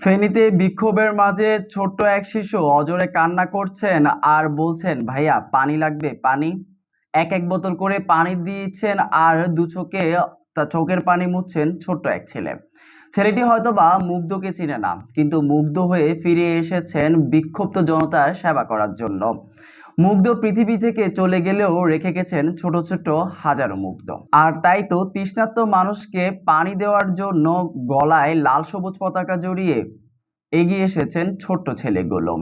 ফেনীতে বিক্ষোভের মাঝে ছোট্ট এক শিশু অজরে কান্না করছেন আর বলছেন, ভাইয়া পানি লাগবে পানি। এক এক বোতল করে পানি দিয়েছেন আর দু চোখে তার চোখের পানি মুছছেন ছোট্ট এক ছেলে। ছেলেটি হয়তোবা মুগ্ধকে চিনে না, কিন্তু মুগ্ধ হয়ে ফিরে এসেছেন বিক্ষুব্ধ জনতার সেবা করার জন্য। মুগ্ধ পৃথিবী থেকে চলে গেলেও রেখে গেছেন ছোট ছোট হাজারো মুগ্ধ। আর তাই তো তৃষ্ণার্ত মানুষকে পানি দেওয়ার জন্য গলায় লাল সবুজ পতাকা জড়িয়ে এগিয়ে এসেছেন ছোট্ট ছেলেগুলো।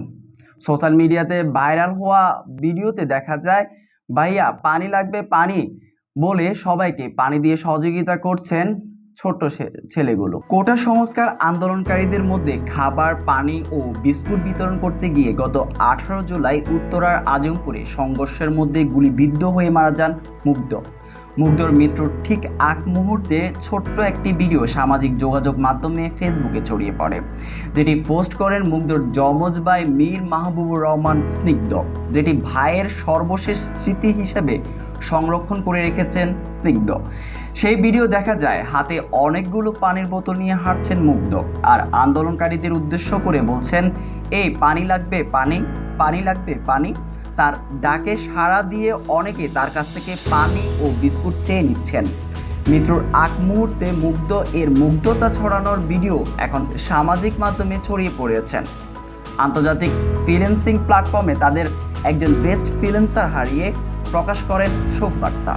সোশ্যাল মিডিয়াতে ভাইরাল হওয়া ভিডিওতে দেখা যায়, ভাইয়া পানি লাগবে পানি বলে সবাইকে পানি দিয়ে সহযোগিতা করছেন ছোট্ট ছেলেগুলো। কোটা সংস্কার আন্দোলনকারীদের মধ্যে খাবার, পানি ও বিস্কুট বিতরণ করতে গিয়ে গত 18 জুলাই উত্তরার আজমপুরে সংঘর্ষের মধ্যে গুলিবিদ্ধ হয়ে মারা যান মুগ্ধ। মুগ্ধর মৃত্যুর ঠিক আগ মুহূর্তে ছোট্ট একটি ভিডিও সামাজিক যোগাযোগ মাধ্যমে ফেসবুকে ছড়িয়ে পড়ে, যেটি পোস্ট করেন মুগ্ধর যমজ ভাই মীর মাহবুবুর রহমান স্নিগ্ধ, যেটি ভাইয়ের সর্বশেষ স্মৃতি হিসেবে সংরক্ষণ করে রেখেছেন স্নিগ্ধ। সেই ভিডিও দেখা যায় হাতে অনেকগুলো পানির বোতল নিয়ে হাঁটছেন মুগ্ধ আর আন্দোলনকারীদের উদ্দেশ্য করে বলছেন, এই পানি লাগবে পানি, পানি লাগবে পানি। তার ডাকে সাড়া দিয়ে অনেকে তার কাছ থেকে পানি ও বিস্কুট চেয়ে নিচ্ছেন। মৃত্যুর আগ মুহূর্তে মুগ্ধ এর মুগ্ধতা ছড়ানোর ভিডিও এখন সামাজিক মাধ্যমে ছড়িয়ে পড়েছেন। আন্তর্জাতিক ফ্রিল্যান্সিং প্ল্যাটফর্মে তাদের একজন বেস্ট ফ্রিল্যান্সার হারিয়ে প্রকাশ করেন শোক বার্তা।